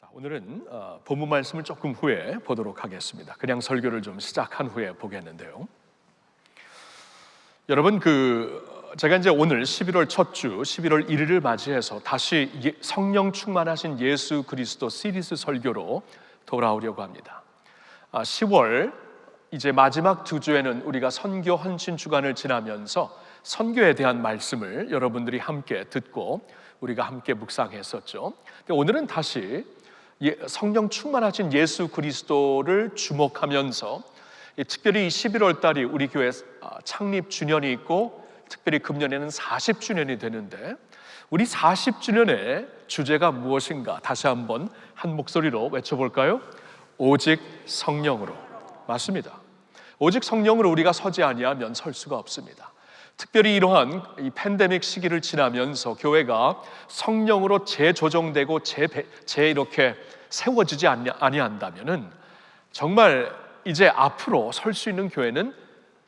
자, 오늘은 본문 말씀을 조금 후에 보도록 하겠습니다. 그냥 설교를 좀 시작한 후에 보겠는데요. 여러분, 제가 이제 오늘 11월 첫 주 11월 1일을 맞이해서 다시 성령 충만하신 예수 그리스도 시리즈 설교로 돌아오려고 합니다. 10월 이제 마지막 두 주에는 우리가 선교 헌신 주간을 지나면서 선교에 대한 말씀을 여러분들이 함께 듣고 우리가 함께 묵상했었죠. 근데 오늘은 다시 성령 충만하신 예수 그리스도를 주목하면서 특별히 11월 달이 우리 교회 창립 주년이 있고 특별히 금년에는 40주년이 되는데 우리 40주년의 주제가 무엇인가 다시 한번 한 목소리로 외쳐볼까요? 오직 성령으로. 맞습니다. 오직 성령으로 우리가 서지 아니하면 설 수가 없습니다. 특별히 이러한 이 팬데믹 시기를 지나면서 교회가 성령으로 재조정되고 이렇게 세워지지 아니한다면은 정말 이제 앞으로 설 수 있는 교회는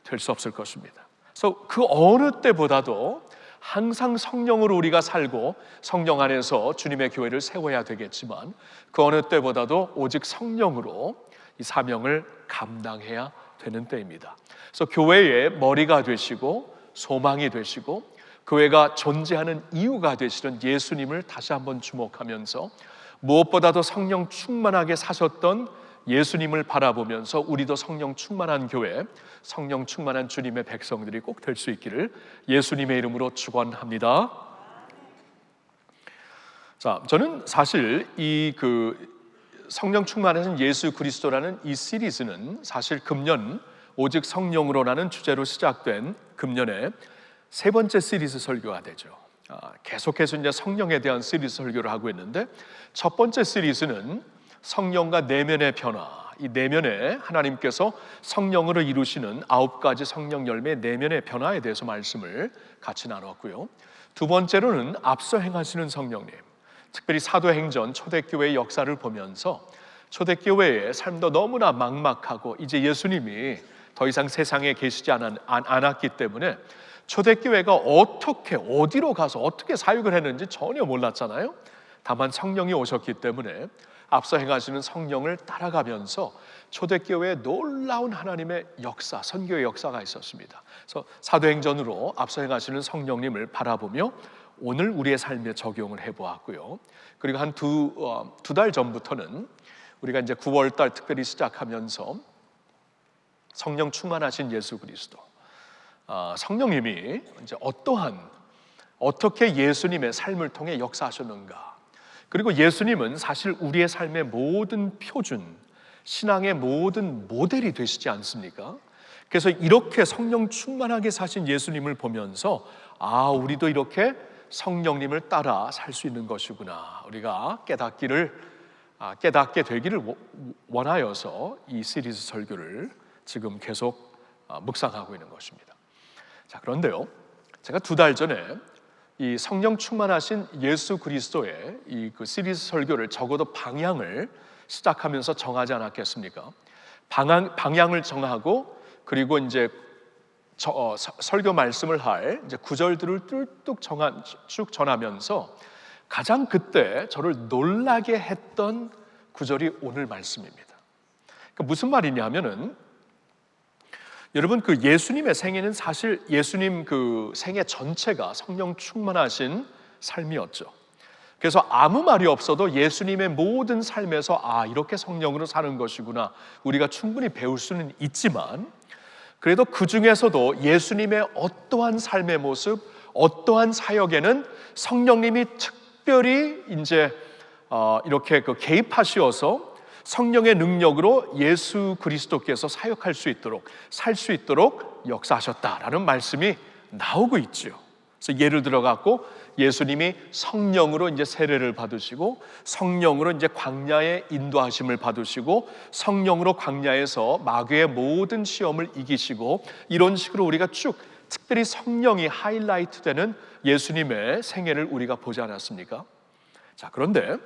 될 수 없을 것입니다. 그래서 그 어느 때보다도 항상 성령으로 우리가 살고 성령 안에서 주님의 교회를 세워야 되겠지만 그 어느 때보다도 오직 성령으로 이 사명을 감당해야 되는 때입니다. 그래서 교회의 머리가 되시고 소망이 되시고 교회가 존재하는 이유가 되시는 예수님을 다시 한번 주목하면서 무엇보다도 성령 충만하게 사셨던 예수님을 바라보면서 우리도 성령 충만한 교회, 성령 충만한 주님의 백성들이 꼭 될 수 있기를 예수님의 이름으로 축원합니다. 자, 저는 사실 성령 충만하신 예수 그리스도라는 이 시리즈는 사실 금년 오직 성령으로라는 주제로 시작된 금년의 세 번째 시리즈 설교가 되죠. 계속해서 이제 성령에 대한 시리즈 설교를 하고 있는데 첫 번째 시리즈는 성령과 내면의 변화, 이 내면에 하나님께서 성령으로 이루시는 9가지 성령 열매 내면의 변화에 대해서 말씀을 같이 나눴고요. 두 번째로는 앞서 행하시는 성령님, 특별히 사도행전 초대교회의 역사를 보면서 초대교회의 삶도 너무나 막막하고 이제 예수님이 더 이상 세상에 계시지 않았기 때문에 초대교회가 어떻게 어디로 가서 어떻게 사역을 했는지 전혀 몰랐잖아요. 다만 성령이 오셨기 때문에 앞서 행하시는 성령을 따라가면서 초대교회에 놀라운 하나님의 역사, 선교의 역사가 있었습니다. 그래서 사도행전으로 앞서 행하시는 성령님을 바라보며 오늘 우리의 삶에 적용을 해보았고요. 그리고 한 두 달 전부터는 우리가 이제 9월 달 특별히 시작하면서 성령 충만하신 예수 그리스도, 성령님이 이제 어떻게 예수님의 삶을 통해 역사하셨는가. 그리고 예수님은 사실 우리의 삶의 모든 표준, 신앙의 모든 모델이 되시지 않습니까? 그래서 이렇게 성령 충만하게 사신 예수님을 보면서 우리도 이렇게 성령님을 따라 살 수 있는 것이구나. 우리가 깨닫게 되기를 원하여서 이 시리즈 설교를 지금 계속 묵상하고 있는 것입니다. 자, 그런데요, 제가 두 달 전에 이 성령 충만하신 예수 그리스도의 그 시리즈 설교를 적어도 방향을 시작하면서 정하지 않았겠습니까? 방향을 정하고 그리고 이제 설교 말씀을 할 이제 구절들을 쭉 전하면서 가장 그때 저를 놀라게 했던 구절이 오늘 말씀입니다. 그러니까 무슨 말이냐면은 여러분, 그 예수님의 생애는 사실 예수님 그 생애 전체가 성령 충만하신 삶이었죠. 그래서 아무 말이 없어도 예수님의 모든 삶에서 이렇게 성령으로 사는 것이구나 우리가 충분히 배울 수는 있지만 그래도 그 중에서도 예수님의 어떠한 삶의 모습, 어떠한 사역에는 성령님이 특별히 이제 이렇게 개입하시어서 성령의 능력으로 예수 그리스도께서 사역할 수 있도록 살 수 있도록 역사하셨다라는 말씀이 나오고 있죠. 그래서 예를 들어 갖고 예수님이 성령으로 이제 세례를 받으시고 성령으로 이제 광야의 인도하심을 받으시고 성령으로 광야에서 마귀의 모든 시험을 이기시고 이런 식으로 우리가 쭉 특별히 성령이 하이라이트 되는 예수님의 생애를 우리가 보지 않았습니까? 자, 그런데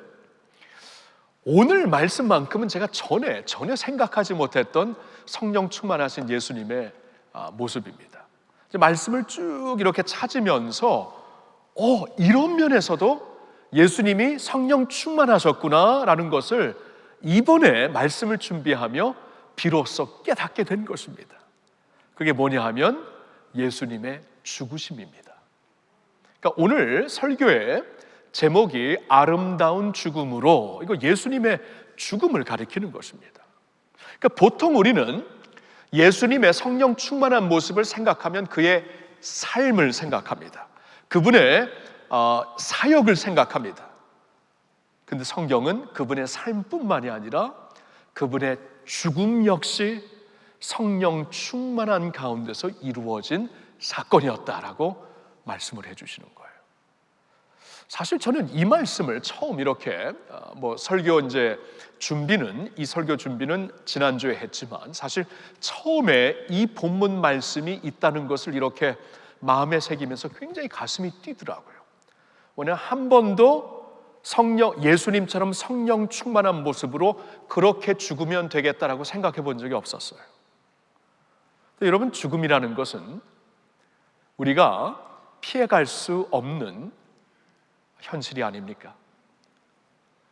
오늘 말씀만큼은 제가 전혀 생각하지 못했던 성령 충만하신 예수님의 모습입니다. 말씀을 쭉 이렇게 찾으면서 이런 면에서도 예수님이 성령 충만하셨구나라는 것을 이번에 말씀을 준비하며 비로소 깨닫게 된 것입니다. 그게 뭐냐 하면 예수님의 죽으심입니다. 그러니까 오늘 설교의 제목이 아름다운 죽음으로, 이거 예수님의 죽음을 가리키는 것입니다. 그러니까 보통 우리는 예수님의 성령 충만한 모습을 생각하면 그의 삶을 생각합니다. 그분의 사역을 생각합니다. 근데 성경은 그분의 삶뿐만이 아니라 그분의 죽음 역시 성령 충만한 가운데서 이루어진 사건이었다라고 말씀을 해주시는 거예요. 사실 저는 이 말씀을 처음 이렇게 설교 이 설교 준비는 지난주에 했지만 사실 처음에 이 본문 말씀이 있다는 것을 이렇게 마음에 새기면서 굉장히 가슴이 뛰더라고요. 왜냐하면 한 번도 예수님처럼 성령 충만한 모습으로 그렇게 죽으면 되겠다라고 생각해 본 적이 없었어요. 여러분, 죽음이라는 것은 우리가 피해갈 수 없는 현실이 아닙니까?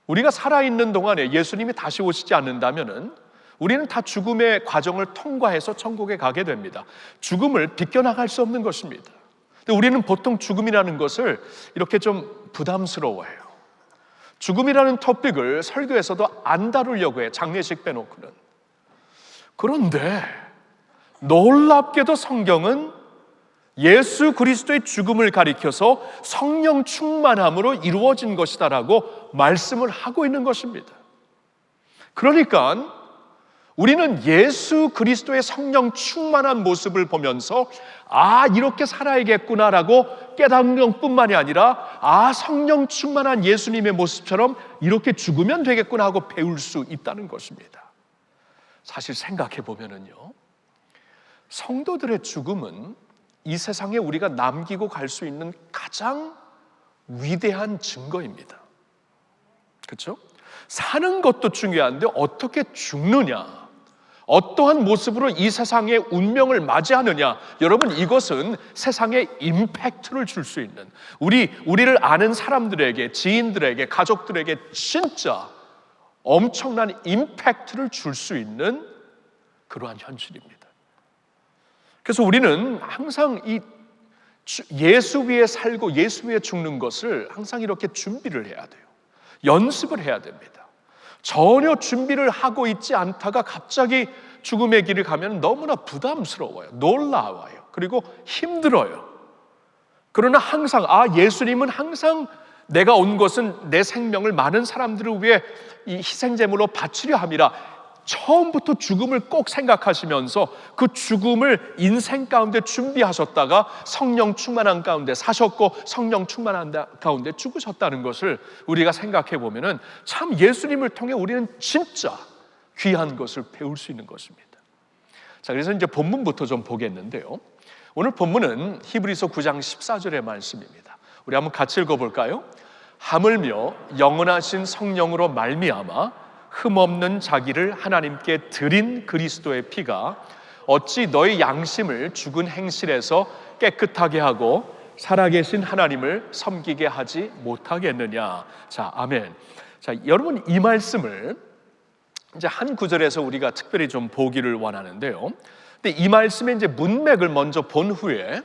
우리가 살아있는 동안에 예수님이 다시 오시지 않는다면은 우리는 다 죽음의 과정을 통과해서 천국에 가게 됩니다. 죽음을 비껴나갈 수 없는 것입니다. 근데 우리는 보통 죽음이라는 것을 이렇게 좀 부담스러워해요. 죽음이라는 토픽을 설교에서도 안 다루려고 해요. 장례식 빼놓고는. 그런데 놀랍게도 성경은 예수 그리스도의 죽음을 가리켜서 성령 충만함으로 이루어진 것이다라고 말씀을 하고 있는 것입니다. 그러니까 우리는 예수 그리스도의 성령 충만한 모습을 보면서 이렇게 살아야겠구나라고 깨닫는 뿐만이 아니라 성령 충만한 예수님의 모습처럼 이렇게 죽으면 되겠구나 하고 배울 수 있다는 것입니다. 사실 생각해 보면은요, 성도들의 죽음은 이 세상에 우리가 남기고 갈 수 있는 가장 위대한 증거입니다. 그렇죠? 사는 것도 중요한데 어떻게 죽느냐, 어떠한 모습으로 이 세상의 운명을 맞이하느냐, 여러분, 이것은 세상에 임팩트를 줄 수 있는, 우리를 아는 사람들에게, 지인들에게, 가족들에게 진짜 엄청난 임팩트를 줄 수 있는 그러한 현실입니다. 그래서 우리는 항상 이 예수 위에 살고 예수 위에 죽는 것을 항상 이렇게 준비를 해야 돼요. 연습을 해야 됩니다. 전혀 준비를 하고 있지 않다가 갑자기 죽음의 길을 가면 너무나 부담스러워요. 놀라워요. 그리고 힘들어요. 그러나 항상 예수님은 항상 내가 온 것은 내 생명을 많은 사람들을 위해 이 희생제물로 바치려 함이라, 처음부터 죽음을 꼭 생각하시면서 그 죽음을 인생 가운데 준비하셨다가 성령 충만한 가운데 사셨고 성령 충만한 가운데 죽으셨다는 것을 우리가 생각해 보면은 참 예수님을 통해 우리는 진짜 귀한 것을 배울 수 있는 것입니다. 자, 그래서 이제 본문부터 좀 보겠는데요. 오늘 본문은 히브리서 9장 14절의 말씀입니다. 우리 한번 같이 읽어볼까요? 하물며 영원하신 성령으로 말미암아 흠없는 자기를 하나님께 드린 그리스도의 피가 어찌 너희 양심을 죽은 행실에서 깨끗하게 하고 살아계신 하나님을 섬기게 하지 못하겠느냐. 자, 아멘. 자, 여러분, 이 말씀을 이제 한 구절에서 우리가 특별히 좀 보기를 원하는데요. 근데 이 말씀의 이제 문맥을 먼저 본 후에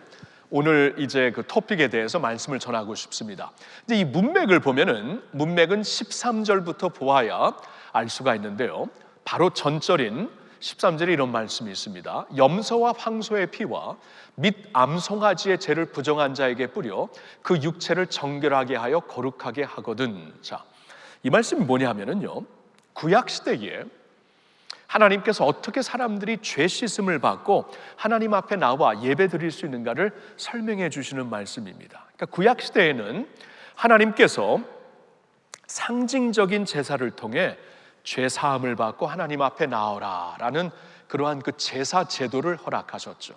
오늘 이제 그 토픽에 대해서 말씀을 전하고 싶습니다. 이제 이 문맥을 보면은 문맥은 13절부터 보아야 알 수가 있는데요. 바로 전절인 13절에 이런 말씀이 있습니다. 염소와 황소의 피와 및 암송아지의 죄를 부정한 자에게 뿌려 그 육체를 정결하게 하여 거룩하게 하거든. 자, 이 말씀이 뭐냐 하면은요, 구약 시대에 하나님께서 어떻게 사람들이 죄 씻음을 받고 하나님 앞에 나와 예배 드릴 수 있는가를 설명해 주시는 말씀입니다. 그러니까 구약 시대에는 하나님께서 상징적인 제사를 통해 죄 사함을 받고 하나님 앞에 나오라라는 그러한 그 제사 제도를 허락하셨죠.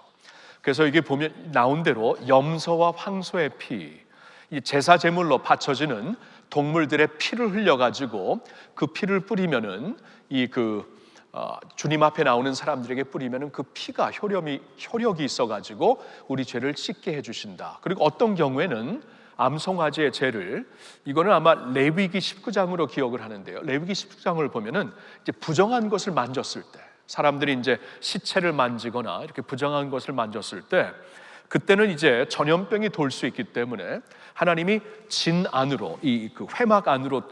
그래서 이게 보면 나온 대로 염소와 황소의 피, 이 제사 제물로 바쳐지는 동물들의 피를 흘려가지고 그 피를 뿌리면은 주님 앞에 나오는 사람들에게 뿌리면은 그 피가 효력이 있어가지고 우리 죄를 씻게 해주신다. 그리고 어떤 경우에는 암송아지의 죄를, 이거는 아마 레위기 19장으로 기억을 하는데요. 레위기 19장을 보면은 이제 부정한 것을 만졌을 때, 사람들이 이제 시체를 만지거나 이렇게 부정한 것을 만졌을 때, 그때는 이제 전염병이 돌 수 있기 때문에 하나님이 진 안으로, 이 그 회막 안으로,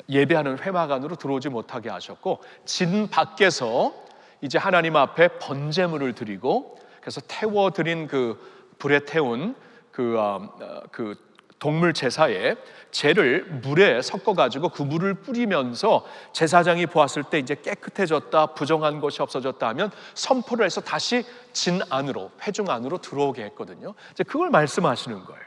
예배하는 회막 안으로 들어오지 못하게 하셨고, 진 밖에서 이제 하나님 앞에 번제물을 드리고, 그래서 태워 드린 그 불에 태운 그 동물 제사에 재를 물에 섞어 가지고 그 물을 뿌리면서 제사장이 보았을 때 이제 깨끗해졌다, 부정한 것이 없어졌다 하면 선포를 해서 다시 진 안으로, 회중 안으로 들어오게 했거든요. 이제 그걸 말씀하시는 거예요.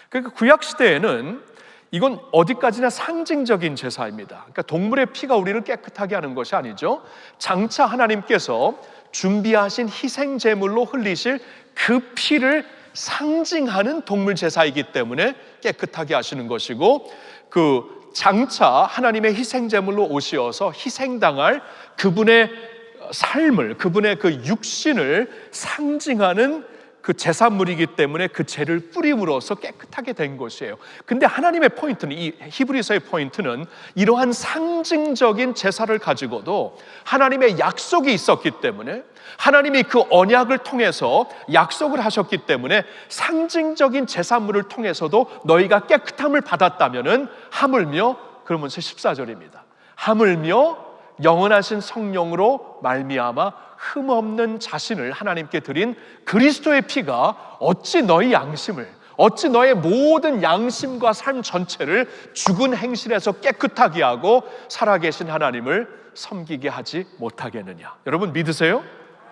그러니까 구약 시대에는 이건 어디까지나 상징적인 제사입니다. 그러니까 동물의 피가 우리를 깨끗하게 하는 것이 아니죠. 장차 하나님께서 준비하신 희생 제물로 흘리실 그 피를 상징하는 동물 제사이기 때문에 깨끗하게 하시는 것이고, 그 장차 하나님의 희생 제물로 오시어서 희생당할 그분의 삶을, 그분의 그 육신을 상징하는 그 제사물이기 때문에 그 죄를 뿌림으로써 깨끗하게 된 것이에요. 근데 하나님의 포인트는, 이 히브리서의 포인트는 이러한 상징적인 제사를 가지고도 하나님의 약속이 있었기 때문에, 하나님이 그 언약을 통해서 약속을 하셨기 때문에 상징적인 제사물을 통해서도 너희가 깨끗함을 받았다면은, 하물며, 그러면서 14절입니다. 하물며 영원하신 성령으로 말미암아 흠없는 자신을 하나님께 드린 그리스도의 피가 어찌 너희 양심을, 어찌 너의 모든 양심과 삶 전체를 죽은 행실에서 깨끗하게 하고 살아계신 하나님을 섬기게 하지 못하겠느냐. 여러분 믿으세요?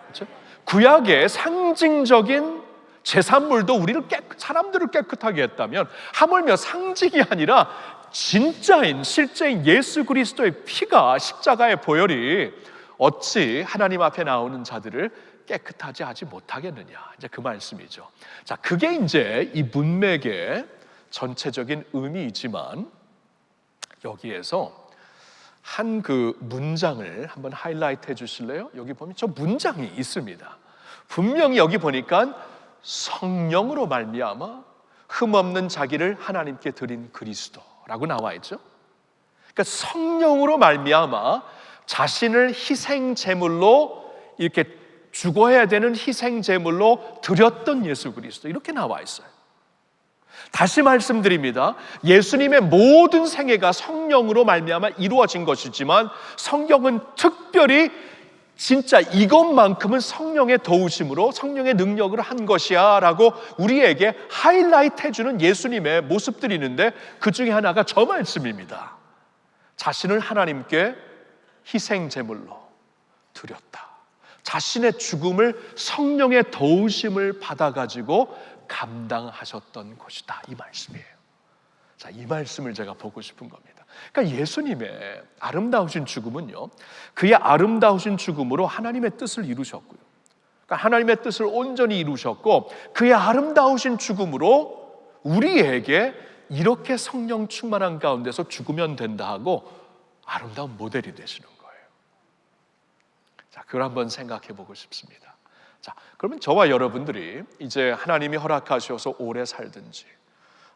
그렇죠? 구약의 상징적인 제사물도 우리를 사람들을 깨끗하게 했다면, 하물며 상징이 아니라 진짜인, 실제인 예수 그리스도의 피가, 십자가의 보혈이 어찌 하나님 앞에 나오는 자들을 깨끗하지 하지 못하겠느냐. 이제 그 말씀이죠. 자, 그게 이제 이 문맥의 전체적인 의미이지만, 여기에서 한 그 문장을 한번 하이라이트 해 주실래요? 여기 보면 저 문장이 있습니다. 분명히 여기 보니까 성령으로 말미암아 흠없는 자기를 하나님께 드린 그리스도라고 나와 있죠. 그러니까 성령으로 말미암아 자신을 희생 제물로, 이렇게 죽어야 되는 희생 제물로 드렸던 예수 그리스도, 이렇게 나와 있어요. 다시 말씀드립니다. 예수님의 모든 생애가 성령으로 말미암아 이루어진 것이지만, 성경은 특별히 진짜 이것만큼은 성령의 도우심으로, 성령의 능력으로 한 것이야 라고 우리에게 하이라이트 해주는 예수님의 모습들이 있는데, 그 중에 하나가 저 말씀입니다. 자신을 하나님께 희생 제물로 드렸다. 자신의 죽음을 성령의 도우심을 받아가지고 감당하셨던 것이다, 이 말씀이에요. 자, 이 말씀을 제가 보고 싶은 겁니다. 그러니까 예수님의 아름다우신 죽음은요, 그의 아름다우신 죽음으로 하나님의 뜻을 이루셨고요, 그러니까 하나님의 뜻을 온전히 이루셨고, 그의 아름다우신 죽음으로 우리에게 이렇게 성령 충만한 가운데서 죽으면 된다 하고 아름다운 모델이 되시는 거예요. 자, 그걸 한번 생각해 보고 싶습니다. 자, 그러면 저와 여러분들이 이제 하나님이 허락하셔서 오래 살든지,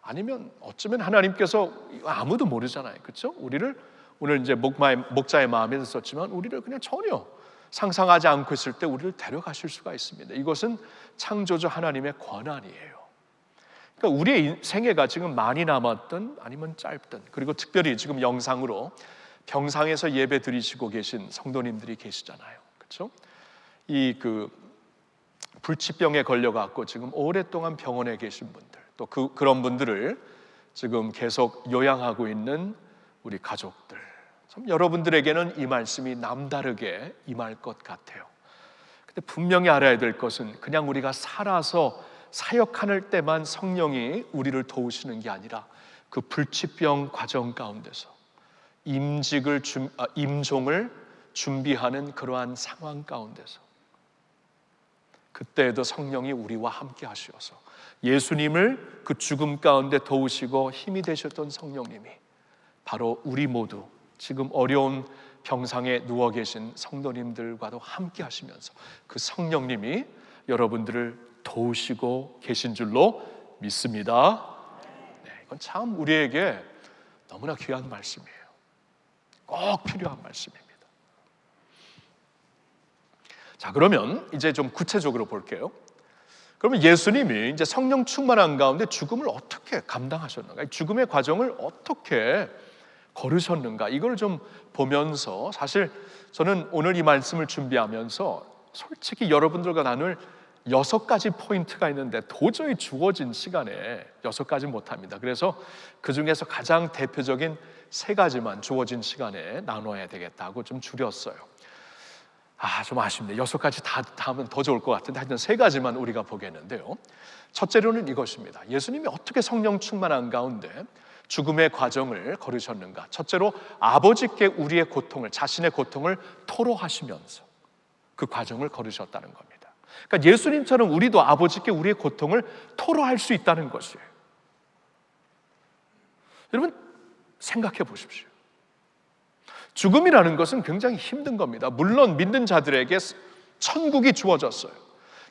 아니면 어쩌면 하나님께서, 아무도 모르잖아요, 그렇죠? 우리를 오늘 이제 목자의 마음에 썼지만 우리를 그냥 전혀 상상하지 않고 있을 때 우리를 데려가실 수가 있습니다. 이것은 창조주 하나님의 권한이에요. 그러니까 우리의 생애가 지금 많이 남았든 아니면 짧든, 그리고 특별히 지금 영상으로 병상에서 예배 드리시고 계신 성도님들이 계시잖아요, 그렇죠? 이 그 불치병에 걸려갖고 지금 오랫동안 병원에 계신 분들, 또 그런 분들을 지금 계속 요양하고 있는 우리 가족들, 참 여러분들에게는 이 말씀이 남다르게 임할 것 같아요. 근데 분명히 알아야 될 것은, 그냥 우리가 살아서 사역할 때만 성령이 우리를 도우시는 게 아니라, 그 불치병 과정 가운데서 임종을 준비하는 그러한 상황 가운데서, 그때에도 성령이 우리와 함께 하시어서 예수님을 그 죽음 가운데 도우시고 힘이 되셨던 성령님이 바로 우리 모두 지금 어려운 병상에 누워 계신 성도님들과도 함께 하시면서 그 성령님이 여러분들을 도우시고 계신 줄로 믿습니다. 네, 이건 참 우리에게 너무나 귀한 말씀이에요. 꼭 필요한 말씀입니다. 자, 그러면 이제 좀 구체적으로 볼게요. 그러면 예수님이 이제 성령 충만한 가운데 죽음을 어떻게 감당하셨는가? 죽음의 과정을 어떻게 걸으셨는가? 이걸 좀 보면서 사실 저는 오늘 이 말씀을 준비하면서 솔직히 여러분들과 나눌 6가지 포인트가 있는데 도저히 주어진 시간에 6가지 못합니다. 그래서 그 중에서 가장 대표적인 3가지만 주어진 시간에 나눠야 되겠다고 좀 줄였어요. 좀 아쉽네요. 6가지 다 하면 더 좋을 것 같은데 하여튼 3가지만 우리가 보겠는데요. 첫째로는 이것입니다. 예수님이 어떻게 성령 충만한 가운데 죽음의 과정을 걸으셨는가? 첫째로 아버지께 우리의 고통을, 자신의 고통을 토로하시면서 그 과정을 걸으셨다는 겁니다. 그러니까 예수님처럼 우리도 아버지께 우리의 고통을 토로할 수 있다는 것이에요. 여러분 생각해 보십시오. 죽음이라는 것은 굉장히 힘든 겁니다. 물론 믿는 자들에게 천국이 주어졌어요.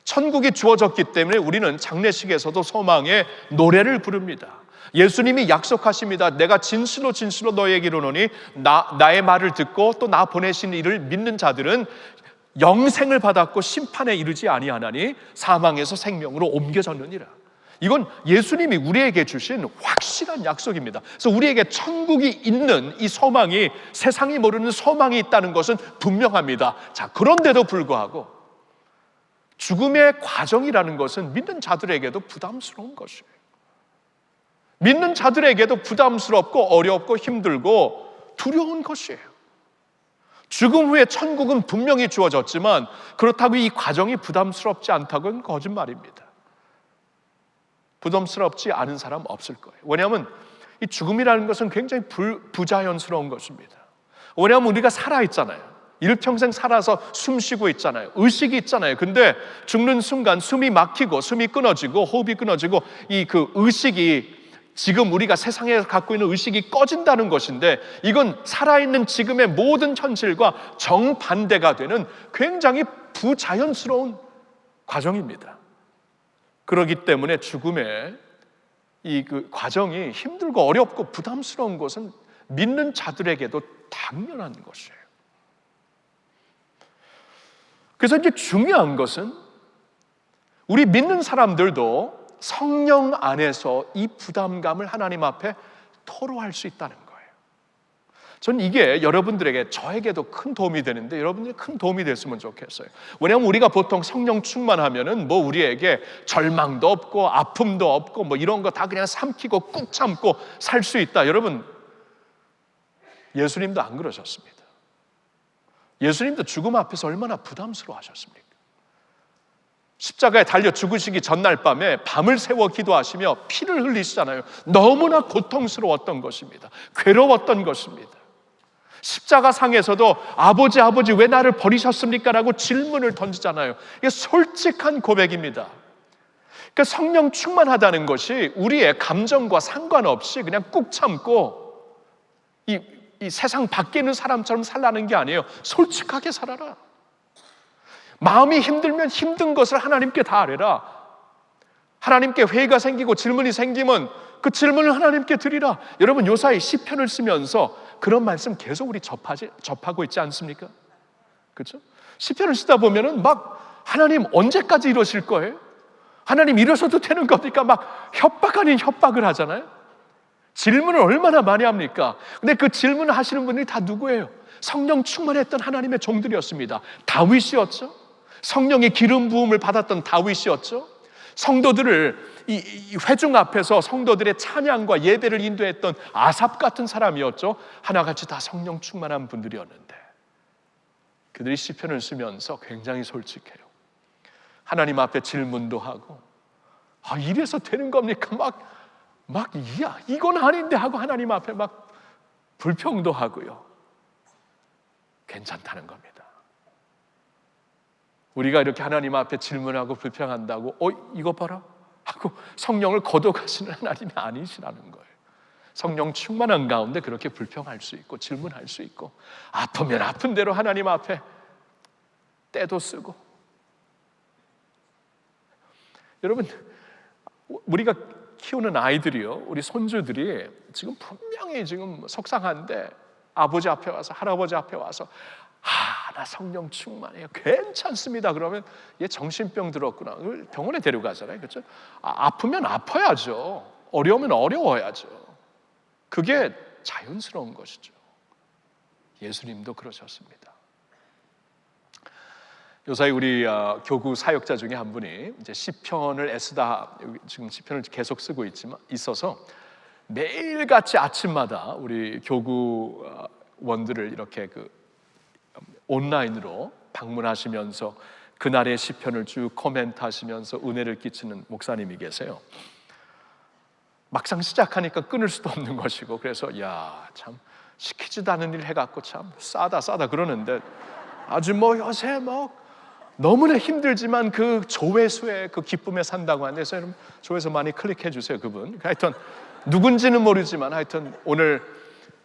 천국이 주어졌기 때문에 우리는 장례식에서도 소망의 노래를 부릅니다. 예수님이 약속하십니다. 내가 진실로 진실로 너에게 이르노니 나의 말을 듣고 또 나 보내신 이를 믿는 자들은 영생을 받았고 심판에 이르지 아니하나니 사망에서 생명으로 옮겨졌느니라. 이건 예수님이 우리에게 주신 확실한 약속입니다. 그래서 우리에게 천국이 있는 이 소망이, 세상이 모르는 소망이 있다는 것은 분명합니다. 자, 그런데도 불구하고 죽음의 과정이라는 것은 믿는 자들에게도 부담스러운 것이에요. 믿는 자들에게도 부담스럽고 어렵고 힘들고 두려운 것이에요. 죽음 후에 천국은 분명히 주어졌지만 그렇다고 이 과정이 부담스럽지 않다고는 거짓말입니다. 부담스럽지 않은 사람 없을 거예요. 왜냐하면 이 죽음이라는 것은 굉장히 부자연스러운 것입니다. 왜냐하면 우리가 살아있잖아요. 일평생 살아서 숨 쉬고 있잖아요. 의식이 있잖아요. 근데 죽는 순간 숨이 막히고 숨이 끊어지고 호흡이 끊어지고 이 그 의식이, 지금 우리가 세상에서 갖고 있는 의식이 꺼진다는 것인데 이건 살아있는 지금의 모든 현실과 정반대가 되는 굉장히 부자연스러운 과정입니다. 그렇기 때문에 죽음의 이 그 과정이 힘들고 어렵고 부담스러운 것은 믿는 자들에게도 당연한 것이에요. 그래서 이제 중요한 것은 우리 믿는 사람들도 성령 안에서 이 부담감을 하나님 앞에 토로할 수 있다는 거예요. 저는 이게 여러분들에게, 저에게도 큰 도움이 되는데 여러분들이 큰 도움이 됐으면 좋겠어요. 왜냐하면 우리가 보통 성령 충만하면은 뭐 우리에게 절망도 없고 아픔도 없고 뭐 이런 거 다 그냥 삼키고 꾹 참고 살 수 있다. 여러분, 예수님도 안 그러셨습니다. 예수님도 죽음 앞에서 얼마나 부담스러워하셨습니까? 십자가에 달려 죽으시기 전날 밤에 밤을 새워 기도하시며 피를 흘리시잖아요. 너무나 고통스러웠던 것입니다. 괴로웠던 것입니다. 십자가 상에서도 아버지 왜 나를 버리셨습니까? 라고 질문을 던지잖아요. 이게 솔직한 고백입니다. 그러니까 성령 충만하다는 것이 우리의 감정과 상관없이 그냥 꾹 참고 이 세상 밖에 있는 사람처럼 살라는 게 아니에요. 솔직하게 살아라. 마음이 힘들면 힘든 것을 하나님께 다 아뢰라. 하나님께 회의가 생기고 질문이 생기면 그 질문을 하나님께 드리라. 여러분, 요사이 시편을 쓰면서 그런 말씀 계속 우리 접하고 있지 않습니까? 그렇죠? 시편을 쓰다 보면은 막 하나님 언제까지 이러실 거예요? 하나님 이러셔도 되는 겁니까? 막 협박 아닌 협박을 하잖아요. 질문을 얼마나 많이 합니까? 근데 그 질문을 하시는 분들이 다 누구예요? 성령 충만했던 하나님의 종들이었습니다. 다윗이었죠. 성령의 기름 부음을 받았던 다윗이었죠. 성도들을 이 회중 앞에서 성도들의 찬양과 예배를 인도했던 아삽 같은 사람이었죠. 하나같이 다 성령 충만한 분들이었는데 그들이 시편을 쓰면서 굉장히 솔직해요. 하나님 앞에 질문도 하고 이래서 되는 겁니까? 이건 아닌데 하고 하나님 앞에 막 불평도 하고요. 괜찮다는 겁니다. 우리가 이렇게 하나님 앞에 질문하고 불평한다고 이거 봐라 하고 성령을 거둬가시는 하나님이 아니시라는 거예요. 성령 충만한 가운데 그렇게 불평할 수 있고 질문할 수 있고 아프면 아픈 대로 하나님 앞에 때도 쓰고. 여러분, 우리가 키우는 아이들이요, 우리 손주들이 지금 분명히 지금 속상한데 아버지 앞에 와서, 할아버지 앞에 와서 나 성령 충만해요, 괜찮습니다, 그러면 얘 정신병 들었구나, 병원에 데려가잖아요. 그렇죠? 아프면 아파야죠. 어려우면 어려워야죠. 그게 자연스러운 것이죠. 예수님도 그러셨습니다. 요사이 우리 교구 사역자 중에 한 분이 이제 시편을 애쓰다, 지금 시편을 계속 쓰고 있어서 매일같이 아침마다 우리 교구원들을 이렇게 온라인으로 방문하시면서 그날의 시편을 쭉 코멘트하시면서 은혜를 끼치는 목사님이 계세요. 막상 시작하니까 끊을 수도 없는 것이고, 그래서 참 시키지도 않은 일 해갖고 참 싸다 그러는데, 아주 요새 너무나 힘들지만 그 조회수의 그 기쁨에 산다고 하는데, 여러분 조회수 많이 클릭해 주세요. 그분 하여튼 누군지는 모르지만 하여튼 오늘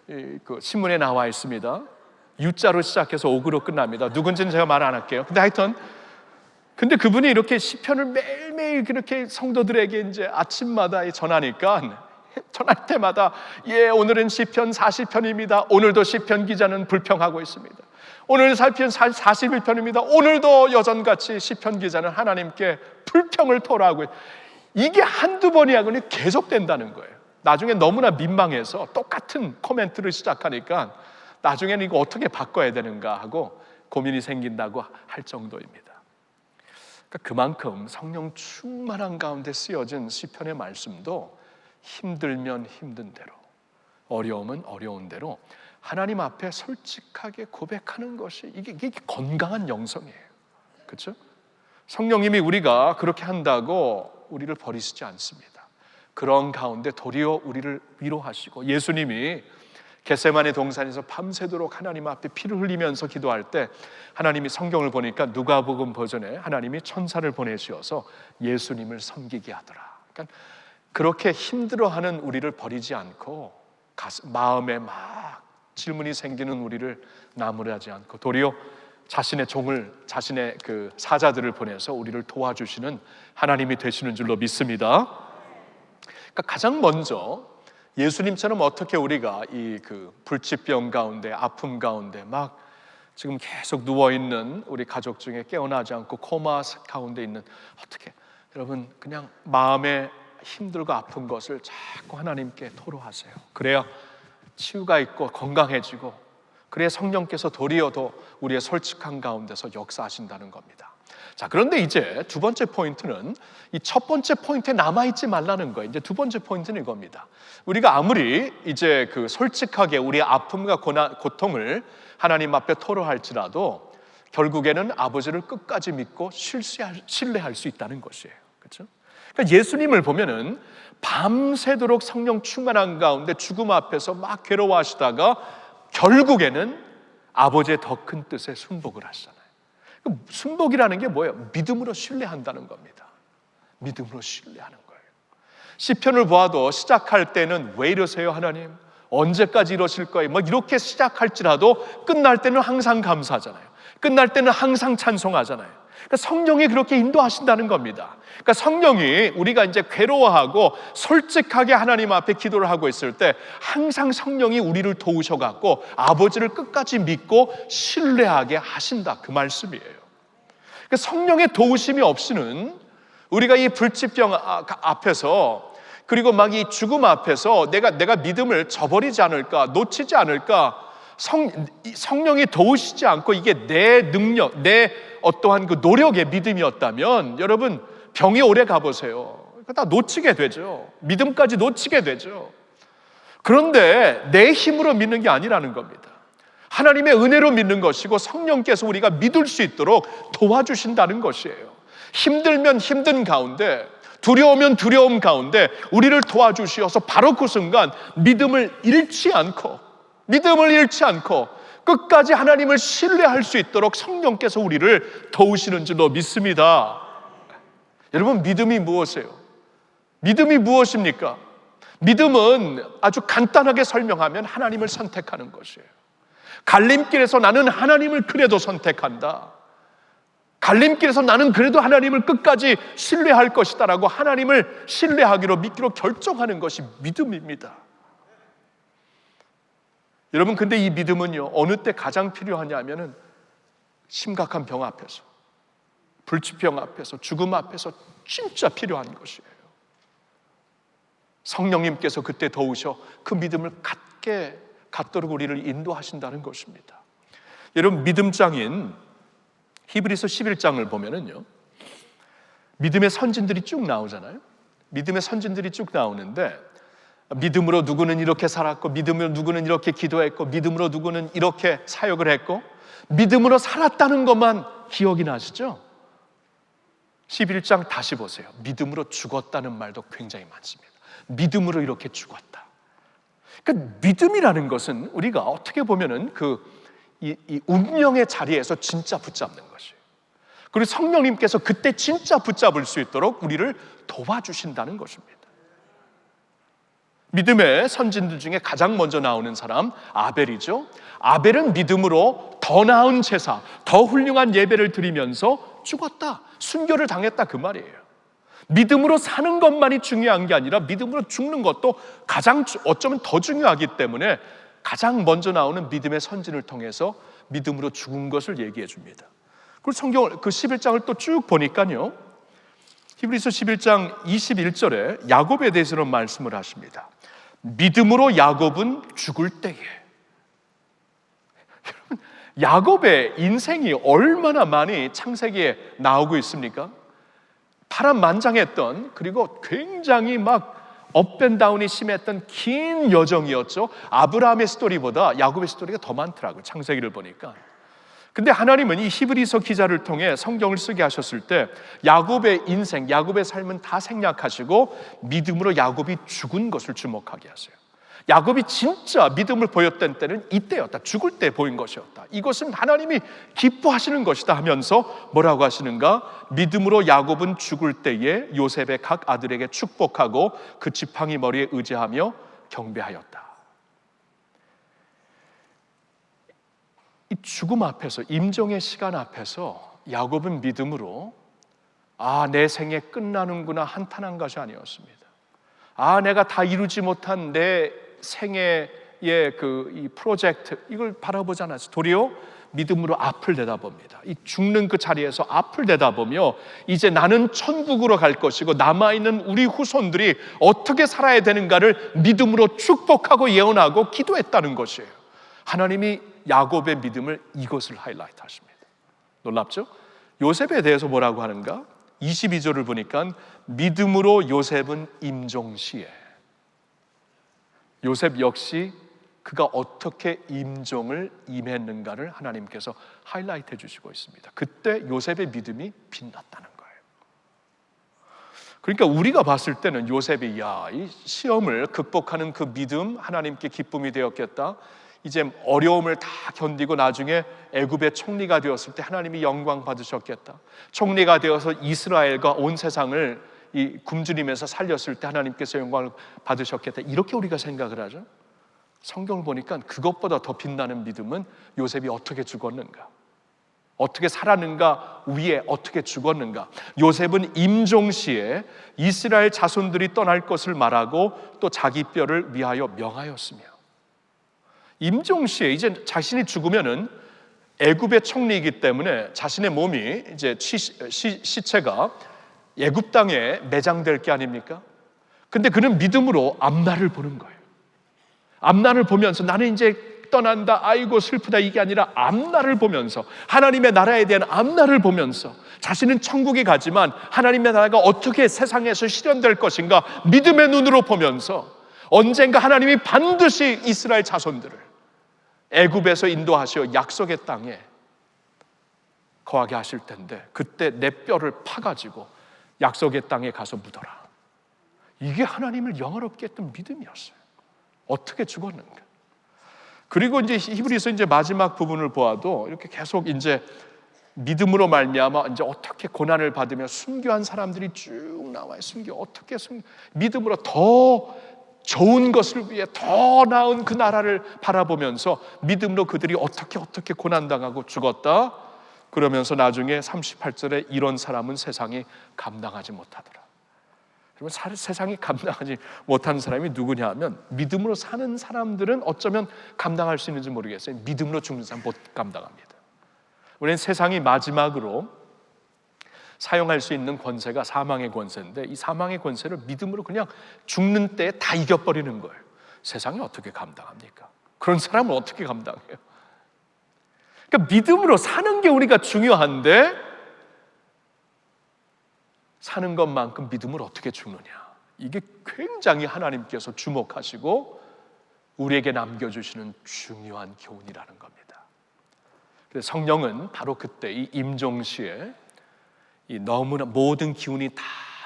그 신문에 나와 있습니다. U자로 시작해서 옥으로 끝납니다. 누군지는 제가 말 안 할게요. 근데 그분이 이렇게 시편을 매일매일 그렇게 성도들에게 이제 아침마다 전하니까, 전할 때마다 오늘은 시편 40편입니다. 오늘도 시편 기자는 불평하고 있습니다. 오늘 시편 41편입니다. 오늘도 여전같이 시편 기자는 하나님께 불평을 토로하고, 이게 한두 번이 아니고 계속된다는 거예요. 나중에 너무나 민망해서 똑같은 코멘트를 시작하니까 나중에는 이거 어떻게 바꿔야 되는가 하고 고민이 생긴다고 할 정도입니다. 그만큼 성령 충만한 가운데 쓰여진 시편의 말씀도 힘들면 힘든 대로, 어려우면 어려운 대로 하나님 앞에 솔직하게 고백하는 것이 이게 건강한 영성이에요. 그렇죠? 성령님이 우리가 그렇게 한다고 우리를 버리시지 않습니다. 그런 가운데 도리어 우리를 위로하시고, 예수님이 겟세마네 동산에서 밤새도록 하나님 앞에 피를 흘리면서 기도할 때 하나님이, 성경을 보니까 누가복음 버전에 하나님이 천사를 보내주셔서 예수님을 섬기게 하더라. 그러니까 그렇게 힘들어하는 우리를 버리지 않고, 마음에 막 질문이 생기는 우리를 나무라지 않고 도리어 자신의 종을, 자신의 그 사자들을 보내서 우리를 도와주시는 하나님이 되시는 줄로 믿습니다. 그러니까 가장 먼저 예수님처럼 어떻게 우리가 이 불치병 가운데, 아픔 가운데 막 지금 계속 누워있는 우리 가족 중에 깨어나지 않고 코마 가운데 있는, 어떻게 여러분 그냥 마음에 힘들고 아픈 것을 자꾸 하나님께 토로하세요. 그래야 치유가 있고 건강해지고, 그래야 성령께서 도리어 더 우리의 솔직한 가운데서 역사하신다는 겁니다. 자, 그런데 이제 두 번째 포인트는, 이 첫 번째 포인트에 남아있지 말라는 거예요. 이제 두 번째 포인트는 이겁니다. 우리가 아무리 이제 솔직하게 우리의 아픔과 고통을 하나님 앞에 토로할지라도 결국에는 아버지를 끝까지 믿고 신뢰할 수 있다는 것이에요. 그렇죠? 그러니까 예수님을 보면은 밤새도록 성령 충만한 가운데 죽음 앞에서 막 괴로워하시다가 결국에는 아버지의 더 큰 뜻에 순복을 하시잖아요. 순복이라는 게 뭐예요? 믿음으로 신뢰한다는 겁니다. 믿음으로 신뢰하는 거예요. 시편을 보아도 시작할 때는 왜 이러세요 하나님? 언제까지 이러실 거예요? 이렇게 시작할지라도 끝날 때는 항상 감사하잖아요. 끝날 때는 항상 찬송하잖아요. 그러니까 성령이 그렇게 인도하신다는 겁니다. 그러니까 성령이, 우리가 이제 괴로워하고 솔직하게 하나님 앞에 기도를 하고 있을 때 항상 성령이 우리를 도우셔갖고 아버지를 끝까지 믿고 신뢰하게 하신다, 그 말씀이에요. 그러니까 성령의 도우심이 없이는 우리가 이 불치병 앞에서, 그리고 막 이 죽음 앞에서 내가 믿음을 저버리지 않을까, 놓치지 않을까, 성령이 도우시지 않고 이게 내 능력, 내 어떠한 그 노력의 믿음이었다면 여러분 병이 오래 가보세요. 다 놓치게 되죠. 믿음까지 놓치게 되죠. 그런데 내 힘으로 믿는 게 아니라는 겁니다. 하나님의 은혜로 믿는 것이고, 성령께서 우리가 믿을 수 있도록 도와주신다는 것이에요. 힘들면 힘든 가운데, 두려우면 두려움 가운데 우리를 도와주시어서 바로 그 순간 믿음을 잃지 않고 끝까지 하나님을 신뢰할 수 있도록 성령께서 우리를 도우시는 줄로 믿습니다. 여러분, 믿음이 무엇이에요? 믿음이 무엇입니까? 믿음은 아주 간단하게 설명하면 하나님을 선택하는 것이에요. 갈림길에서 나는 하나님을 그래도 선택한다. 갈림길에서 나는 그래도 하나님을 끝까지 신뢰할 것이다라고 하나님을 신뢰하기로 믿기로 결정하는 것이 믿음입니다. 여러분, 근데 이 믿음은요, 어느 때 가장 필요하냐 하면은 심각한 병 앞에서, 불치병 앞에서, 죽음 앞에서 진짜 필요한 것이에요. 성령님께서 그때 도우셔 그 믿음을 갖도록 우리를 인도하신다는 것입니다. 여러분, 믿음장인 히브리서 11장을 보면은요, 믿음의 선진들이 쭉 나오잖아요. 믿음의 선진들이 쭉 나오는데, 믿음으로 누구는 이렇게 살았고, 믿음으로 누구는 이렇게 기도했고, 믿음으로 누구는 이렇게 사역을 했고, 믿음으로 살았다는 것만 기억이 나시죠? 11장 다시 보세요. 믿음으로 죽었다는 말도 굉장히 많습니다. 믿음으로 이렇게 죽었다. 그러니까 믿음이라는 것은 우리가 어떻게 보면은 이 운명의 자리에서 진짜 붙잡는 것이에요. 그리고 성령님께서 그때 진짜 붙잡을 수 있도록 우리를 도와주신다는 것입니다. 믿음의 선진들 중에 가장 먼저 나오는 사람 아벨이죠. 아벨은 믿음으로 더 나은 제사, 더 훌륭한 예배를 드리면서 죽었다, 순교를 당했다, 그 말이에요. 믿음으로 사는 것만이 중요한 게 아니라 믿음으로 죽는 것도 가장 어쩌면 더 중요하기 때문에 가장 먼저 나오는 믿음의 선진을 통해서 믿음으로 죽은 것을 얘기해 줍니다. 그리고 성경 그 11장을 또 쭉 보니까요, 히브리서 11장 21절에 야곱에 대해서는 말씀을 하십니다. 믿음으로 야곱은 죽을 때에. 여러분, 야곱의 인생이 얼마나 많이 창세기에 나오고 있습니까? 파란만장했던, 그리고 굉장히 막 업앤다운이 심했던 긴 여정이었죠. 아브라함의 스토리보다 야곱의 스토리가 더 많더라고요, 창세기를 보니까. 근데 하나님은 이 히브리서 기자를 통해 성경을 쓰게 하셨을 때 야곱의 인생, 야곱의 삶은 다 생략하시고 믿음으로 야곱이 죽은 것을 주목하게 하세요. 야곱이 진짜 믿음을 보였던 때는 이때였다, 죽을 때 보인 것이었다. 이것은 하나님이 기뻐하시는 것이다 하면서 뭐라고 하시는가? 믿음으로 야곱은 죽을 때에 요셉의 각 아들에게 축복하고 그 지팡이 머리에 의지하며 경배하였다. 이 죽음 앞에서, 임종의 시간 앞에서 야곱은 믿음으로 내 생에 끝나는구나 한탄한 것이 아니었습니다. 내가 다 이루지 못한 내 생애의 이 프로젝트, 이걸 바라보지 않았어요. 도리어 믿음으로 앞을 내다봅니다. 이 죽는 그 자리에서 앞을 내다보며 이제 나는 천국으로 갈 것이고 남아있는 우리 후손들이 어떻게 살아야 되는가를 믿음으로 축복하고 예언하고 기도했다는 것이에요. 하나님이 야곱의 믿음을 이것을 하이라이트 하십니다. 놀랍죠? 요셉에 대해서 뭐라고 하는가? 22절을 보니까 믿음으로 요셉은 임종시에, 요셉 역시 그가 어떻게 임종을 임했는가를 하나님께서 하이라이트 해주시고 있습니다. 그때 요셉의 믿음이 빛났다는 거예요. 그러니까 우리가 봤을 때는 요셉이 이 시험을 극복하는 그 믿음, 하나님께 기쁨이 되었겠다, 이제 어려움을 다 견디고 나중에 애굽의 총리가 되었을 때 하나님이 영광 받으셨겠다, 총리가 되어서 이스라엘과 온 세상을 이 굶주림에서 살렸을 때 하나님께서 영광을 받으셨겠다, 이렇게 우리가 생각을 하죠. 성경을 보니까 그것보다 더 빛나는 믿음은 요셉이 어떻게 죽었는가, 어떻게 살았는가 위에 어떻게 죽었는가. 요셉은 임종시에 이스라엘 자손들이 떠날 것을 말하고 또 자기 뼈를 위하여 명하였으며, 임종시에 이제 자신이 죽으면은 애굽의 총리이기 때문에 자신의 몸이 이제 시체가 애굽 땅에 매장될 게 아닙니까? 근데 그는 믿음으로 앞날을 보는 거예요. 앞날을 보면서 나는 이제 떠난다, 아이고 슬프다, 이게 아니라 앞날을 보면서, 하나님의 나라에 대한 앞날을 보면서, 자신은 천국에 가지만 하나님의 나라가 어떻게 세상에서 실현될 것인가 믿음의 눈으로 보면서 언젠가 하나님이 반드시 이스라엘 자손들을 애굽에서 인도하시어 약속의 땅에 거하게 하실 텐데 그때 내 뼈를 파가지고 약속의 땅에 가서 묻어라. 이게 하나님을 영화롭게 했던 믿음이었어요. 어떻게 죽었는가. 그리고 이제 히브리서 이제 마지막 부분을 보아도 이렇게 계속 이제 믿음으로 말미암아 이제 어떻게 고난을 받으며 순교한 사람들이 쭉 나와요. 어떻게 믿음으로 더 좋은 것을 위해 더 나은 그 나라를 바라보면서 믿음으로 그들이 어떻게 고난당하고 죽었다. 그러면서 나중에 38절에 이런 사람은 세상이 감당하지 못하더라. 여러분, 세상이 감당하지 못하는 사람이 누구냐 하면 믿음으로 사는 사람들은 어쩌면 감당할 수 있는지 모르겠어요. 믿음으로 죽는 사람 못 감당합니다. 우리는 세상이 마지막으로 사용할 수 있는 권세가 사망의 권세인데 이 사망의 권세를 믿음으로 그냥 죽는 때에 다 이겨버리는 거예요. 세상이 어떻게 감당합니까? 그런 사람은 어떻게 감당해요? 그러니까 믿음으로 사는 게 우리가 중요한데 사는 것만큼 믿음으로 어떻게 죽느냐, 이게 굉장히 하나님께서 주목하시고 우리에게 남겨주시는 중요한 교훈이라는 겁니다. 그래서 성령은 바로 그때 이 임종시에 이 너무나 모든 기운이 다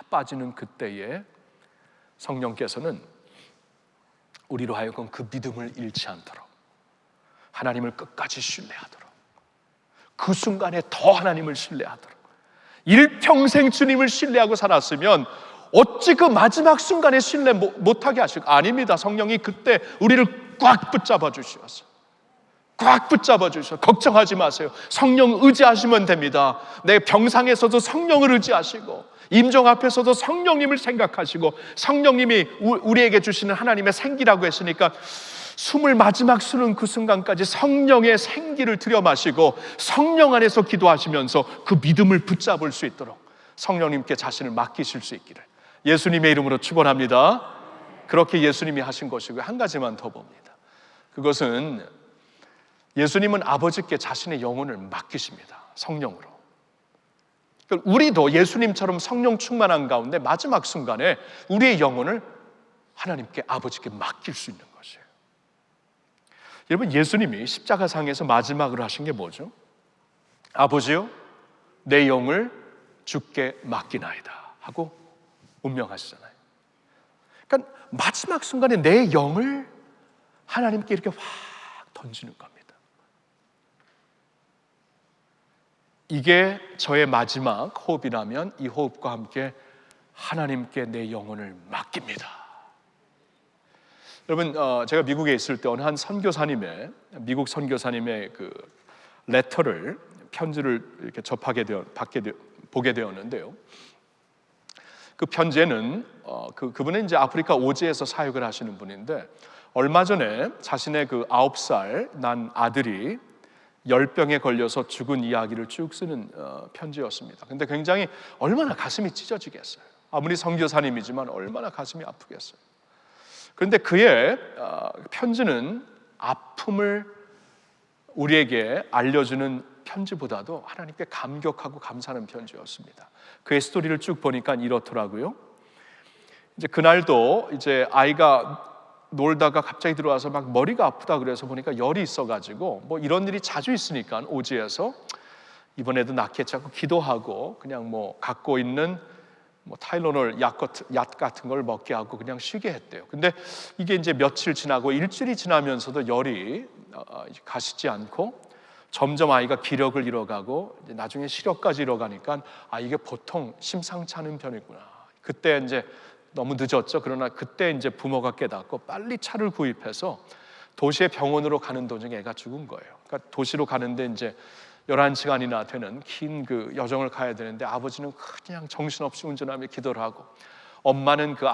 빠지는 그때에 성령께서는 우리로 하여금 그 믿음을 잃지 않도록 하나님을 끝까지 신뢰하도록 그 순간에 더 하나님을 신뢰하도록 일평생 주님을 신뢰하고 살았으면 어찌 그 마지막 순간에 신뢰 못하게 하실까? 아닙니다. 성령이 그때 우리를 꽉 붙잡아 주셨어요. 꽉 붙잡아 주셔. 걱정하지 마세요. 성령 의지하시면 됩니다. 내 병상에서도 성령을 의지하시고 임종 앞에서도 성령님을 생각하시고 성령님이 우리에게 주시는 하나님의 생기라고 했으니까 숨을 마지막 쉬는 그 순간까지 성령의 생기를 들여 마시고 성령 안에서 기도하시면서 그 믿음을 붙잡을 수 있도록 성령님께 자신을 맡기실 수 있기를 예수님의 이름으로 축원합니다. 그렇게 예수님이 하신 것이고요. 한 가지만 더 봅니다. 그것은 예수님은 아버지께 자신의 영혼을 맡기십니다. 성령으로. 그러니까 우리도 예수님처럼 성령 충만한 가운데 마지막 순간에 우리의 영혼을 하나님께 아버지께 맡길 수 있는 것이에요. 여러분, 예수님이 십자가상에서 마지막으로 하신 게 뭐죠? 아버지요, 내 영을 주께 맡기나이다 하고 운명하시잖아요. 그러니까 마지막 순간에 내 영을 하나님께 이렇게 확 던지는 겁니다. 이게 저의 마지막 호흡이라면 이 호흡과 함께 하나님께 내 영혼을 맡깁니다. 여러분, 제가 미국에 있을 때 어느 한 선교사님의 미국 선교사님의 그 레터를 편지를 이렇게 보게 되었는데요. 그 편지에는 그분은 이제 아프리카 오지에서 사역을 하시는 분인데 얼마 전에 자신의 그 9살 난 아들이 열병에 걸려서 죽은 이야기를 쭉 쓰는 편지였습니다. 근데 굉장히 얼마나 가슴이 찢어지겠어요. 아무리 선교사님이지만 얼마나 가슴이 아프겠어요. 그런데 그의 편지는 아픔을 우리에게 알려주는 편지보다도 하나님께 감격하고 감사하는 편지였습니다. 그의 스토리를 쭉 보니까 이렇더라고요. 이제 그날도 이제 아이가 놀다가 갑자기 들어와서 막 머리가 아프다 그래서 보니까 열이 있어가지고 뭐 이런 일이 자주 있으니까 오지에서 이번에도 낫겠지 하고 기도하고 그냥 뭐 갖고 있는 뭐 타일로놀 약 같은 걸 먹게 하고 그냥 쉬게 했대요. 근데 이게 이제 며칠 지나고 일주일이 지나면서도 열이 가시지 않고 점점 아이가 기력을 잃어가고 이제 나중에 시력까지 잃어가니까 이게 보통 심상치 않은 편이구나. 그때 이제 너무 늦었죠. 그러나 그때 이제 부모가 깨닫고 빨리 차를 구입해서 도시의 병원으로 가는 도중에 애가 죽은 거예요. 그러니까 도시로 가는데 이제 11시간이나 되는 긴 그 여정을 가야 되는데 아버지는 그냥 정신없이 운전하며 기도를 하고 엄마는 그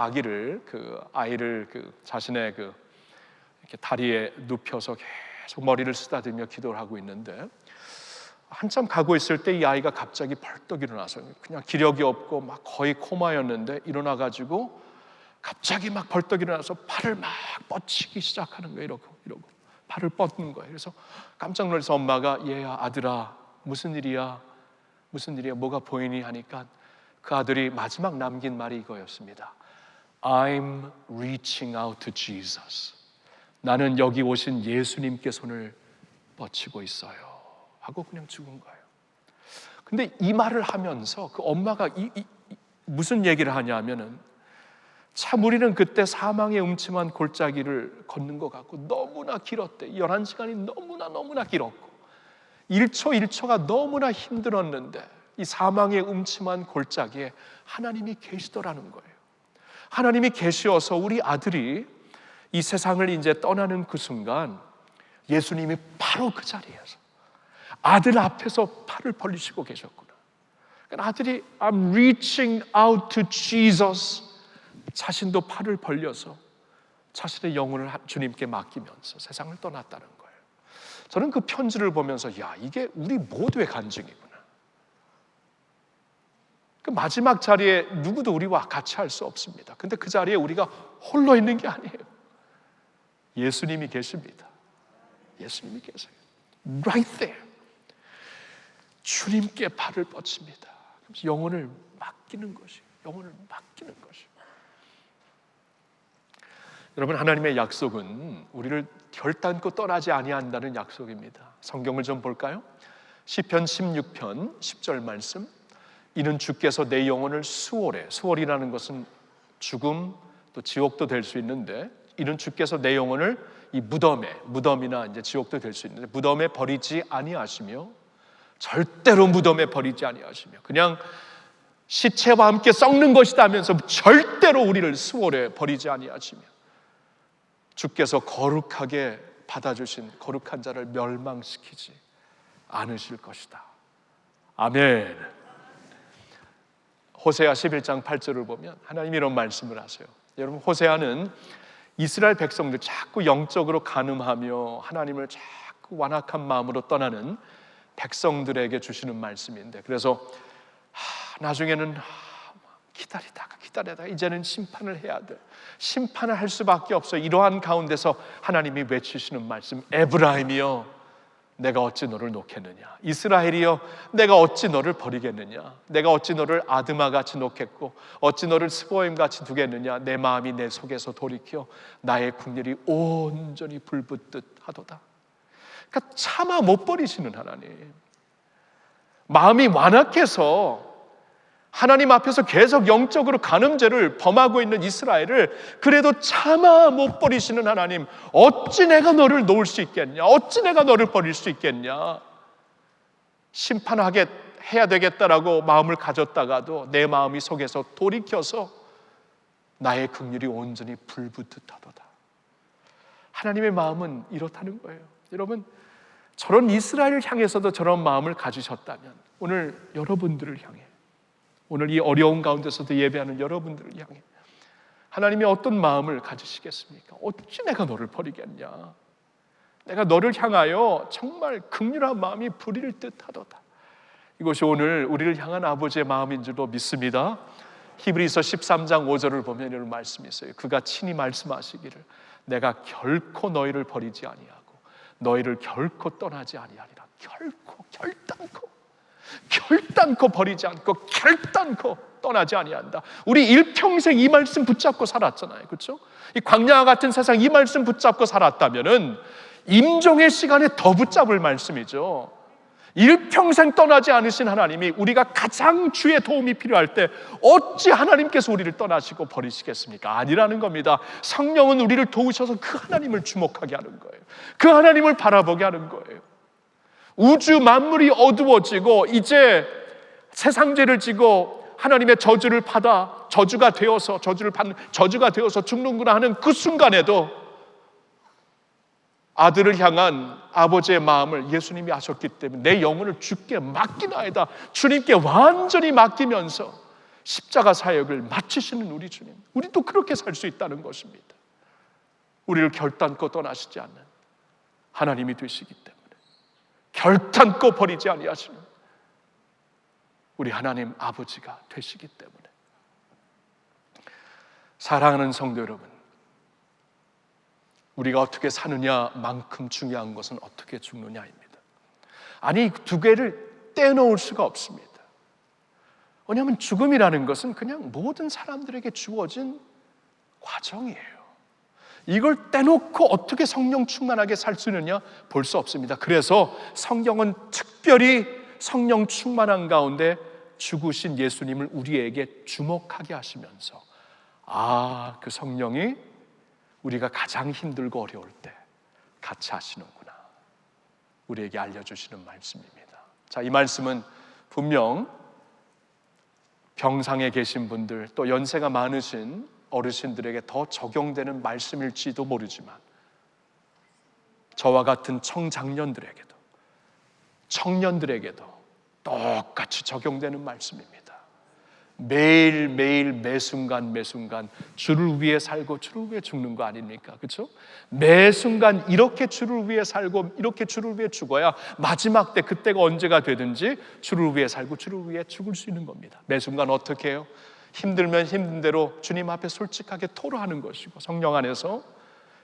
아이를 자신의 그 이렇게 다리에 눕혀서 계속 머리를 쓰다듬며 기도를 하고 있는데 한참 가고 있을 때 이 아이가 갑자기 벌떡 일어나서 그냥 기력이 없고 막 거의 코마였는데 일어나가지고 갑자기 막 벌떡 일어나서 팔을 막 뻗치기 시작하는 거예요. 이러고 팔을 뻗는 거예요. 그래서 깜짝 놀라서 엄마가 얘야 아들아 무슨 일이야 뭐가 보이니 하니까 그 아들이 마지막 남긴 말이 이거였습니다. I'm reaching out to Jesus. 나는 여기 오신 예수님께 손을 뻗치고 있어요 하고 그냥 죽은 거예요. 근데 이 말을 하면서 그 엄마가 무슨 얘기를 하냐면은 참 우리는 그때 사망의 음침한 골짜기를 걷는 것 같고 너무나 길었대. 11시간이 너무나 길었고 1초 1초가 너무나 힘들었는데 이 사망의 음침한 골짜기에 하나님이 계시더라는 거예요. 하나님이 계시어서 우리 아들이 이 세상을 이제 떠나는 그 순간 예수님이 바로 그 자리에서 아들 앞에서 팔을 벌리시고 계셨구나. 그러니까 아들이 I'm reaching out to Jesus, 자신도 팔을 벌려서 자신의 영혼을 주님께 맡기면서 세상을 떠났다는 거예요. 저는 그 편지를 보면서 야, 이게 우리 모두의 간증이구나. 그 마지막 자리에 누구도 우리와 같이 할 수 없습니다. 근데 그 자리에 우리가 홀로 있는 게 아니에요. 예수님이 계십니다. 예수님이 계세요. Right there. 주님께 발을 뻗칩니다. 그래서 영혼을 맡기는 것이에요. 영혼을 맡기는 것이에요. 여러분, 하나님의 약속은 우리를 결단코 떠나지 아니한다는 약속입니다. 성경을 좀 볼까요? 시편 16편 10절 말씀. 이는 주께서 내 영혼을 수월에, 수월이라는 것은 죽음, 또 지옥도 될 수 있는데, 이는 주께서 내 영혼을 이 무덤이나 이제 지옥도 될 수 있는데 무덤에 버리지 아니하시며, 절대로 무덤에 버리지 아니하시며, 그냥 시체와 함께 썩는 것이다 하면서 절대로 우리를 수월에 버리지 아니하시며, 주께서 거룩하게 받아주신 거룩한 자를 멸망시키지 않으실 것이다. 아멘. 호세아 11장 8절을 보면 하나님이 이런 말씀을 하세요. 여러분, 호세아는 이스라엘 백성들 자꾸 영적으로 간음하며 하나님을 자꾸 완악한 마음으로 떠나는 백성들에게 주시는 말씀인데, 그래서 나중에는 기다리다가 이제는 심판을 해야 돼. 심판을 할 수밖에 없어. 이러한 가운데서 하나님이 외치시는 말씀, 에브라임이여 내가 어찌 너를 놓겠느냐, 이스라엘이여 내가 어찌 너를 버리겠느냐, 내가 어찌 너를 아드마같이 놓겠고 어찌 너를 스보임같이 두겠느냐, 내 마음이 내 속에서 돌이켜 나의 국률이 온전히 불붙듯 하도다. 그러니까 차마 못 버리시는 하나님, 마음이 완악해서 하나님 앞에서 계속 영적으로 간음죄를 범하고 있는 이스라엘을 그래도 차마 못 버리시는 하나님, 어찌 내가 너를 놓을 수 있겠냐, 어찌 내가 너를 버릴 수 있겠냐. 심판하게 해야 되겠다라고 마음을 가졌다가도 내 마음이 속에서 돌이켜서 나의 긍휼이 온전히 불붙듯 하도다. 하나님의 마음은 이렇다는 거예요. 여러분, 저런 이스라엘을 향해서도 저런 마음을 가지셨다면 오늘 여러분들을 향해, 오늘 이 어려운 가운데서도 예배하는 여러분들을 향해 하나님이 어떤 마음을 가지시겠습니까? 어찌 내가 너를 버리겠냐, 내가 너를 향하여 정말 긍휼한 마음이 부릴 듯하도다. 이것이 오늘 우리를 향한 아버지의 마음인 줄로 믿습니다. 히브리서 13장 5절을 보면 이런 말씀이 있어요. 그가 친히 말씀하시기를 내가 결코 너희를 버리지 아니하고 너희를 결코 떠나지 아니하리라. 결단코 버리지 않고 결단코 떠나지 아니한다. 우리 일평생 이 말씀 붙잡고 살았잖아요, 그렇죠? 이 광야와 같은 세상 이 말씀 붙잡고 살았다면은 임종의 시간에 더 붙잡을 말씀이죠. 일평생 떠나지 않으신 하나님이 우리가 가장 주의 도움이 필요할 때 어찌 하나님께서 우리를 떠나시고 버리시겠습니까? 아니라는 겁니다. 성령은 우리를 도우셔서 그 하나님을 주목하게 하는 거예요. 그 하나님을 바라보게 하는 거예요. 우주 만물이 어두워지고 이제 세상 죄를 지고 하나님의 저주를 받아 저주가 되어서 죽는구나 하는 그 순간에도 아들을 향한 아버지의 마음을 예수님이 아셨기 때문에 내 영혼을 주께 맡기나이다, 주님께 완전히 맡기면서 십자가 사역을 마치시는 우리 주님, 우리도 그렇게 살 수 있다는 것입니다. 우리를 결단코 떠나시지 않는 하나님이 되시기 때문에, 결단코 버리지 아니하시는 우리 하나님 아버지가 되시기 때문에, 사랑하는 성도 여러분, 우리가 어떻게 사느냐만큼 중요한 것은 어떻게 죽느냐입니다. 아니, 두 개를 떼놓을 수가 없습니다. 왜냐하면 죽음이라는 것은 그냥 모든 사람들에게 주어진 과정이에요. 이걸 떼놓고 어떻게 성령 충만하게 살 수 있느냐 볼 수 없습니다. 그래서 성경은 특별히 성령 충만한 가운데 죽으신 예수님을 우리에게 주목하게 하시면서 그 성령이 우리가 가장 힘들고 어려울 때 같이 하시는구나, 우리에게 알려주시는 말씀입니다. 자, 이 말씀은 분명 병상에 계신 분들, 또 연세가 많으신 어르신들에게 더 적용되는 말씀일지도 모르지만 저와 같은 청장년들에게도, 청년들에게도 똑같이 적용되는 말씀입니다. 매일매일 매순간 매순간 주를 위해 살고 주를 위해 죽는 거 아닙니까? 그렇죠? 매순간 이렇게 주를 위해 살고 이렇게 주를 위해 죽어야 마지막 때 그때가 언제가 되든지 주를 위해 살고 주를 위해 죽을 수 있는 겁니다. 매순간 어떻게 해요? 힘들면 힘든 대로 주님 앞에 솔직하게 토로하는 것이고, 성령 안에서,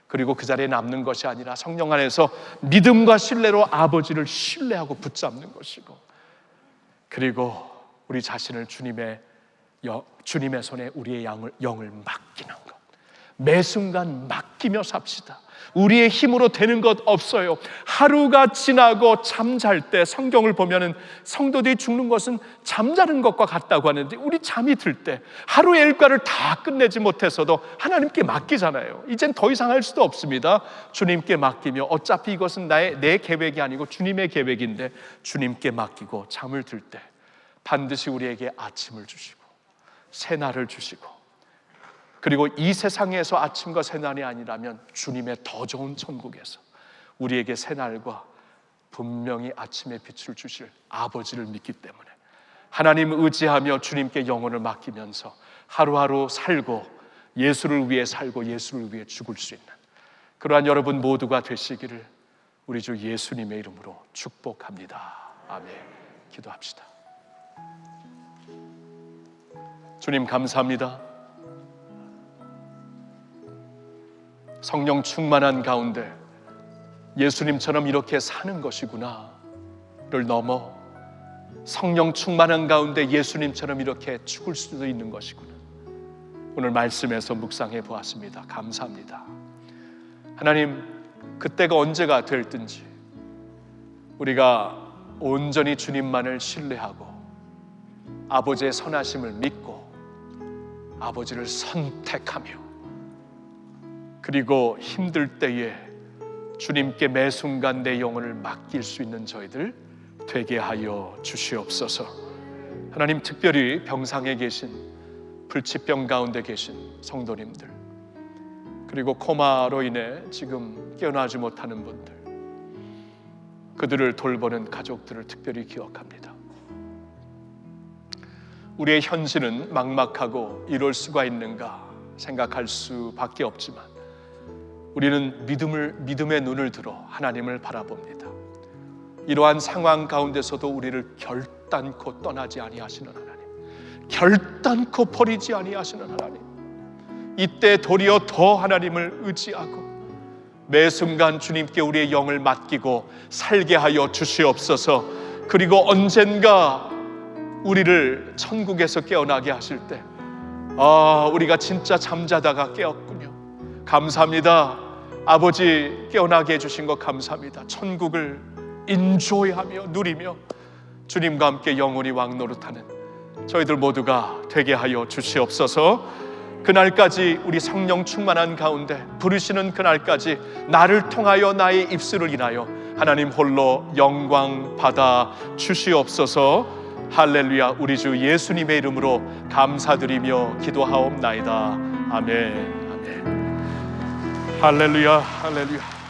그리고 그 자리에 남는 것이 아니라 성령 안에서 믿음과 신뢰로 아버지를 신뢰하고 붙잡는 것이고, 그리고 우리 자신을 주님의 손에 우리의 영을 맡기는 것. 매 순간 맡기며 삽시다. 우리의 힘으로 되는 것 없어요. 하루가 지나고 잠잘 때 성경을 보면은 성도들이 죽는 것은 잠자는 것과 같다고 하는데, 우리 잠이 들 때 하루의 일과를 다 끝내지 못해서도 하나님께 맡기잖아요. 이젠 더 이상 할 수도 없습니다. 주님께 맡기며, 어차피 이것은 내 계획이 아니고 주님의 계획인데 주님께 맡기고 잠을 들 때 반드시 우리에게 아침을 주시고 새날을 주시고, 그리고 이 세상에서 아침과 새날이 아니라면 주님의 더 좋은 천국에서 우리에게 새날과 분명히 아침의 빛을 주실 아버지를 믿기 때문에 하나님 의지하며 주님께 영혼을 맡기면서 하루하루 살고 예수를 위해 살고 예수를 위해 죽을 수 있는 그러한 여러분 모두가 되시기를 우리 주 예수님의 이름으로 축복합니다. 아멘. 기도합시다. 주님 감사합니다. 성령 충만한 가운데 예수님처럼 이렇게 사는 것이구나를 넘어 성령 충만한 가운데 예수님처럼 이렇게 죽을 수도 있는 것이구나, 오늘 말씀에서 묵상해 보았습니다. 감사합니다. 하나님, 그때가 언제가 될든지 우리가 온전히 주님만을 신뢰하고 아버지의 선하심을 믿고 아버지를 선택하며, 그리고 힘들 때에 주님께 매 순간 내 영혼을 맡길 수 있는 저희들 되게 하여 주시옵소서. 하나님, 특별히 병상에 계신, 불치병 가운데 계신 성도님들, 그리고 코마로 인해 지금 깨어나지 못하는 분들, 그들을 돌보는 가족들을 특별히 기억합니다. 우리의 현실은 막막하고 이럴 수가 있는가 생각할 수밖에 없지만 우리는 믿음의 눈을 들어 하나님을 바라봅니다. 이러한 상황 가운데서도 우리를 결단코 떠나지 아니하시는 하나님, 결단코 버리지 아니하시는 하나님, 이때 도리어 더 하나님을 의지하고 매 순간 주님께 우리의 영을 맡기고 살게 하여 주시옵소서. 그리고 언젠가 우리를 천국에서 깨어나게 하실 때, 우리가 진짜 잠자다가 깨었군요. 감사합니다. 아버지 깨어나게 해주신 것 감사합니다. 천국을 인조이하며 누리며 주님과 함께 영원히 왕노릇하는 저희들 모두가 되게 하여 주시옵소서. 그날까지 우리 성령 충만한 가운데 부르시는 그날까지 나를 통하여 나의 입술을 인하여 하나님 홀로 영광 받아 주시옵소서. 할렐루야. 우리 주 예수님의 이름으로 감사드리며 기도하옵나이다. 아멘. 아멘. 할렐루야. 할렐루야.